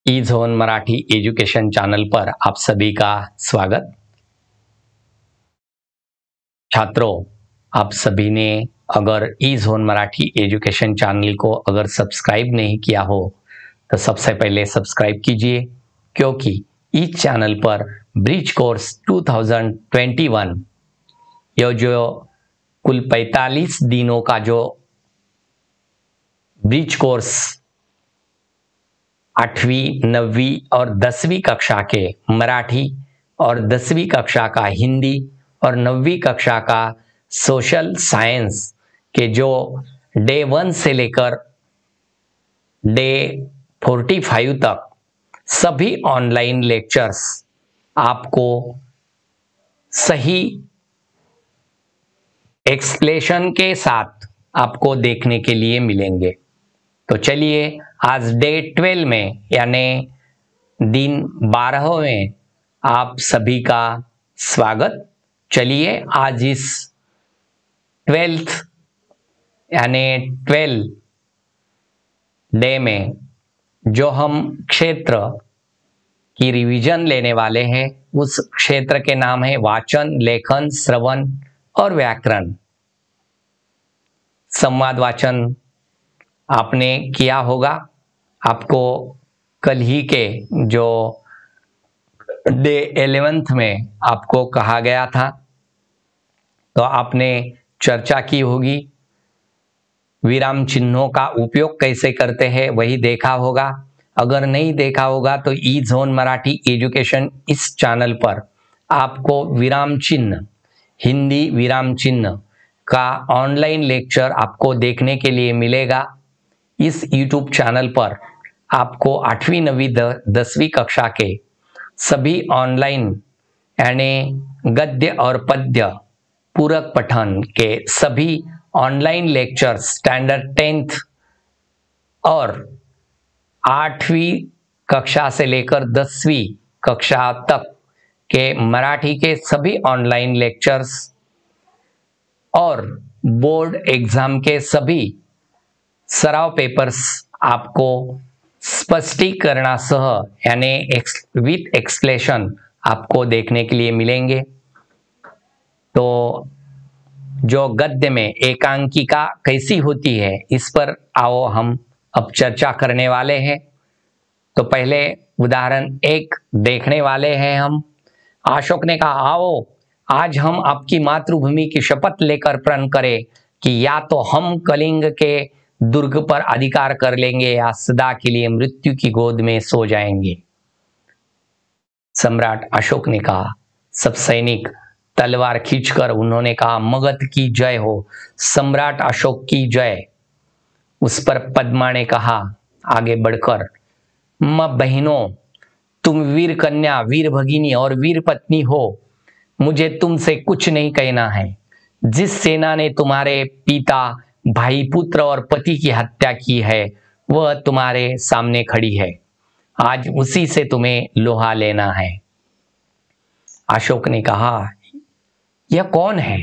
ई zone Marathi education channel पर आप सभी का स्वागत। छात्रों, आप सभी ने अगर ई झोन मराठी एजुकेशन चैनल को अगर सब्सक्राइब नहीं किया हो तो सबसे पहले सब्सक्राइब कीजिए, क्योंकि इस चैनल पर ब्रिज कोर्स 2021 यह जो कुल 45 दिनों का जो ब्रिज कोर्स 8वीं, 9वीं और 10वीं कक्षा के मराठी और 10वीं कक्षा का हिंदी और 9वीं कक्षा का सोशल साइंस के जो डे 1 से लेकर डे 45 तक सभी ऑनलाइन लेक्चर्स आपको सही एक्सप्लेनेशन के साथ आपको देखने के लिए मिलेंगे। तो चलिए आज डे 12 में यानी दिन 12 में आप सभी का स्वागत। चलिए आज इस 12th यानी 12 डे में जो हम क्षेत्र की रिवीजन लेने वाले हैं उस क्षेत्र के नाम है वाचन, लेखन, श्रवण और व्याकरण। संवाद वाचन आपने किया होगा, आपको कल ही के जो डे 11th में आपको कहा गया था तो आपने चर्चा की होगी। विराम चिन्हों का उपयोग कैसे करते हैं वही देखा होगा। अगर नहीं देखा होगा तो ई झोन मराठी एजुकेशन इस चैनल पर आपको विराम चिन्ह, हिंदी विराम चिन्ह का ऑनलाइन लेक्चर आपको देखने के लिए मिलेगा। इस YouTube चैनल पर आपको 8वीं, 9वीं, 10वीं कक्षा के सभी ऑनलाइन यानी गद्य और पद्य पूरक पठन के सभी ऑनलाइन लेक्चर्स स्टैंडर्ड 10th और 8वीं कक्षा से लेकर 10वीं कक्षा तक के मराठी के सभी ऑनलाइन लेक्चर्स और बोर्ड एग्जाम के सभी सराव पेपर्स आपको स्पष्टीकरणासह यानी विथ एक्सप्लेनेशन आपको देखने के लिए मिलेंगे। तो जो गद्य में एकांकिका कैसी होती है इस पर आओ हम अब चर्चा करने वाले हैं। तो पहले उदाहरण 1 देखने वाले हैं हम। अशोक ने कहा, आओ आज हम आपकी मातृभूमि की शपथ लेकर प्रण करें कि या तो हम कलिंग के दुर्ग पर अधिकार कर लेंगे या सदा के लिए मृत्यु की गोद में सो जाएंगे। सम्राट अशोक ने कहा। सब सैनिक तलवार खींचकर उन्होंने कहा, मगध की जय हो, सम्राट अशोक की जय। उस पर पद्मा ने कहा आगे बढ़कर, बहनों, तुम वीर कन्या, वीर भगिनी और वीर पत्नी हो, मुझे तुमसे कुछ नहीं कहना है। जिस सेना ने तुम्हारे पिता, भाई, पुत्र और पति की हत्या की है वह तुम्हारे सामने खड़ी है। आज उसी से तुम्हें लोहा लेना है। अशोक ने कहा, यह कौन है?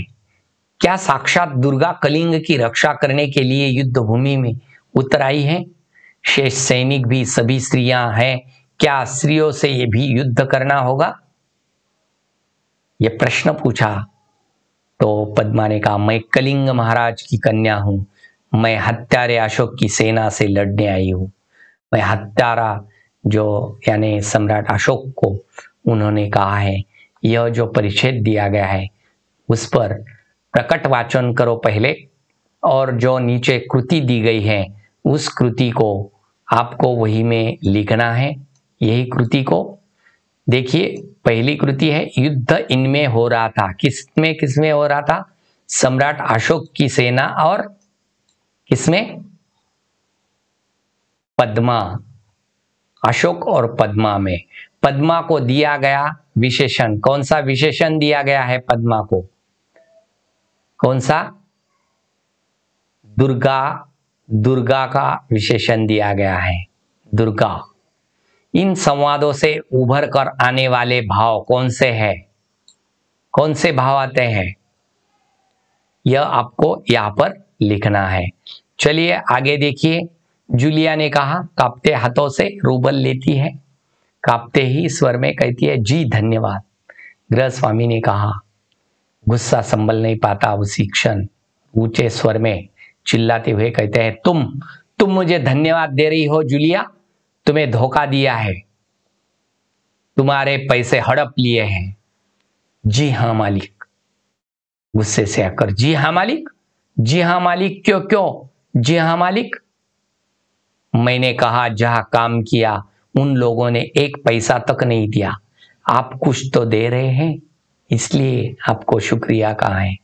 क्या साक्षात दुर्गा कलिंग की रक्षा करने के लिए युद्ध भूमि में उतर आई है? शेष सैनिक भी सभी स्त्रियां हैं, क्या स्त्रियों से ये भी युद्ध करना होगा? यह प्रश्न पूछा तो पद्मा ने कहा, मैं कलिंग महाराज की कन्या हूं, मैं हत्यारे अशोक की सेना से लड़ने आई हूं। मैं हत्यारा जो यानी सम्राट अशोक को उन्होंने कहा है, यह जो परिच्छेद दिया गया है उस पर प्रकट वाचन करो पहले, और जो नीचे कृति दी गई है उस कृति को आपको वही में लिखना है। यही कृति को देखिए, पहली कृति है, युद्ध इनमें हो रहा था। किसमें हो रहा था? सम्राट अशोक की सेना और किसमें? पद्मा, अशोक और पद्मा में। पद्मा को दिया गया विशेषण, कौन सा विशेषण दिया गया है पद्मा को? कौन सा? दुर्गा, दुर्गा का विशेषण दिया गया है, दुर्गा। इन संवादों से उभर कर आने वाले भाव कौन से हैं? कौन से भाव आते हैं? यह आपको यहां पर लिखना है। चलिए आगे देखिए। जूलिया ने कहा, कांपते हाथों से रूबल लेती है, कांपते ही स्वर में कहती है, जी धन्यवाद। गृहस्वामी ने कहा, गुस्सा संभल नहीं पाता उसी क्षण ऊंचे स्वर में चिल्लाते हुए कहते हैं, तुम मुझे धन्यवाद दे रही हो जूलिया? तुम्हें धोखा दिया है, तुम्हारे पैसे हड़प लिए हैं। जी हाँ मालिक, गुस्से से आकर, जी हाँ मालिक, जी हाँ मालिक, क्यों? जी हाँ मालिक, मैंने कहा जहां काम किया उन लोगों ने एक पैसा तक नहीं दिया, आप कुछ तो दे रहे हैं, इसलिए आपको शुक्रिया कहा है।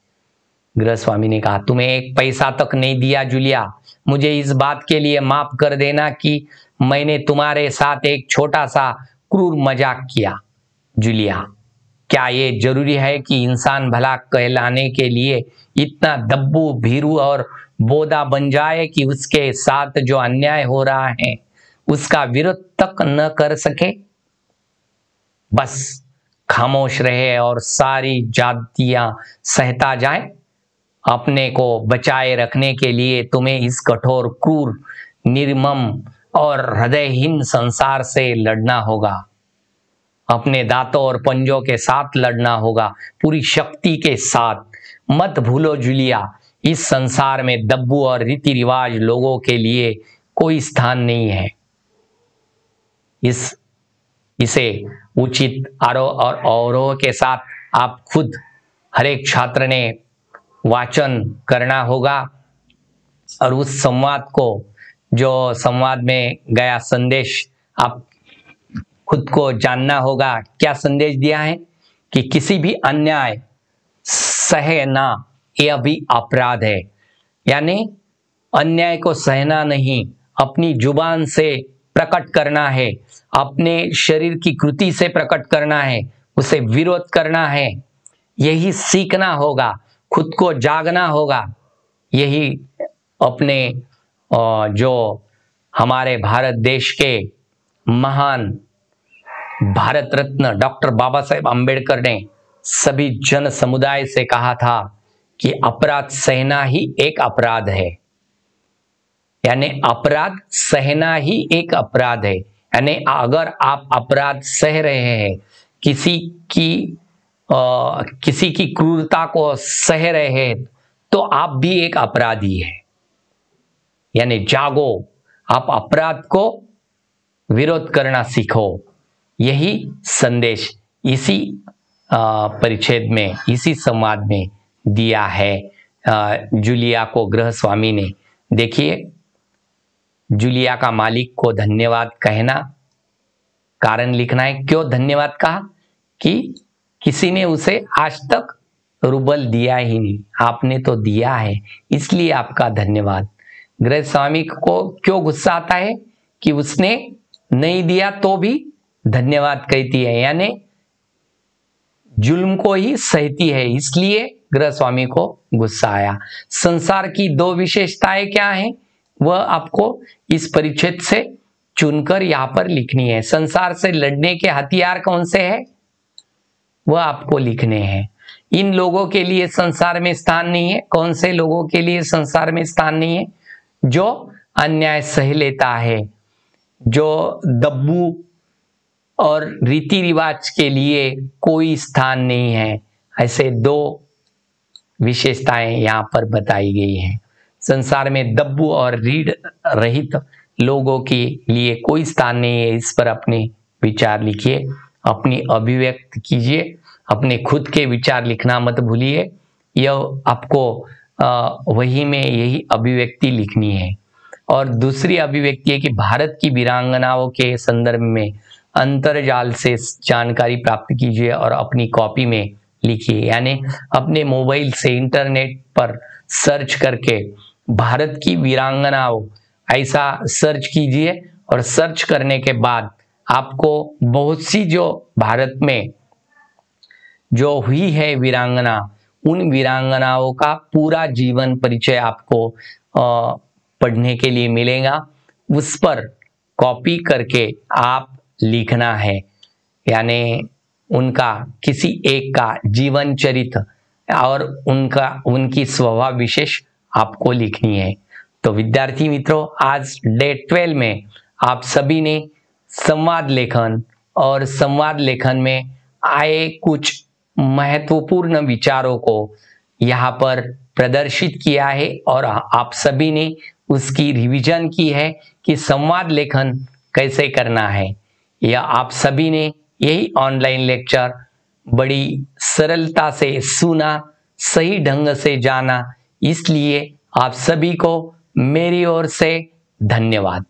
गृहस्वामी ने कहा, तुम्हें एक पैसा तक नहीं दिया जूलिया, मुझे इस बात के लिए माफ कर देना कि मैंने तुम्हारे साथ एक छोटा सा क्रूर मजाक किया। जूलिया, क्या ये जरूरी है कि इंसान भला कहलाने के लिए इतना दब्बू, भीरू और बोदा बन जाए कि उसके साथ जो अन्याय हो रहा है उसका विरोध तक न कर सके? बस खामोश रहे और सारी जातियां सहता जाए। अपने को बचाए रखने के लिए तुम्हें इस कठोर, क्रूर, निर्मम और हृदयहीन संसार से लड़ना होगा। अपने दांतों और पंजों के साथ लड़ना होगा, पूरी शक्ति के साथ। मत भूलो जूलिया, इस संसार में दब्बू और रीति रिवाज लोगों के लिए कोई स्थान नहीं है। इसे उचित आरोह और अवरोह के साथ आप खुद, हर एक छात्र ने वाचन करना होगा और उस संवाद को, जो संवाद में गया संदेश, आप खुद को जानना होगा। क्या संदेश दिया है कि किसी भी अन्याय सहना यह भी अपराध है, यानी अन्याय को सहना नहीं, अपनी जुबान से प्रकट करना है, अपने शरीर की कृति से प्रकट करना है, उसे विरोध करना है, यही सीखना होगा, खुद को जागना होगा। यही अपने जो हमारे भारत देश के महान भारत रत्न डॉक्टर बाबा साहेब अम्बेडकर ने सभी जन समुदाय से कहा था कि अपराध सहना ही एक अपराध है, यानी अपराध सहना ही एक अपराध है। यानी अगर आप अपराध सह रहे हैं, किसी की क्रूरता को सह रहे हैं, तो आप भी एक अपराधी है। यानी जागो, आप अपराध को विरोध करना सीखो। यही संदेश इसी परिच्छेद में, इसी संवाद में दिया है जूलिया को गृहस्वामी ने। देखिए, जूलिया का मालिक को धन्यवाद कहना, कारण लिखना है, क्यों धन्यवाद कहा? कि किसी ने उसे आज तक रूबल दिया ही नहीं, आपने तो दिया है, इसलिए आपका धन्यवाद। गृहस्वामी को क्यों गुस्सा आता है कि उसने नहीं दिया तो भी धन्यवाद कहती है, यानी जुल्म को ही सहती है, इसलिए गृहस्वामी को गुस्सा आया। संसार की दो विशेषताएं क्या हैं, वह आपको इस परिच्छेद से चुनकर यहां पर लिखनी है। संसार से लड़ने के हथियार कौन से हैं, वह आपको लिखने हैं। इन लोगों के लिए संसार में स्थान नहीं है। कौन से लोगों के लिए संसार में स्थान नहीं है? जो अन्याय सह लेता है, जो दब्बू और रीति रिवाज के लिए कोई स्थान नहीं है। ऐसे दो विशेषताएं यहां पर बताई गई हैं। संसार में दब्बू और रीढ़ रहित लोगों के लिए कोई स्थान नहीं है। इस पर अपने विचार लिखिए, अपनी अभिव्यक्त कीजिए, अपने खुद के विचार लिखना मत भूलिए। यह आपको वही में यही अभिव्यक्ति लिखनी है। और दूसरी अभिव्यक्ति है कि भारत की वीरांगनाओं के संदर्भ में अंतर्जाल से जानकारी प्राप्त कीजिए और अपनी कॉपी में लिखिए, यानी अपने मोबाइल से इंटरनेट पर सर्च करके भारत की वीरांगनाओं ऐसा सर्च कीजिए, और सर्च करने के बाद आपको बहुत सी जो भारत में जो हुई है वीरांगना, उन वीरांगनाओं का पूरा जीवन परिचय आपको पढ़ने के लिए मिलेगा। उस पर कॉपी करके आप लिखना है, यानी उनका किसी एक का जीवन चरित्र और उनकी स्वभाव विशेष आपको लिखनी है। तो विद्यार्थी मित्रों, आज डे 12 में आप सभी ने संवाद लेखन और संवाद लेखन में आए कुछ महत्वपूर्ण विचारों को यहाँ पर प्रदर्शित किया है और आप सभी ने उसकी रिवीजन की है कि संवाद लेखन कैसे करना है। या आप सभी ने यही ऑनलाइन लेक्चर बड़ी सरलता से सुना, सही ढंग से जाना, इसलिए आप सभी को मेरी ओर से धन्यवाद।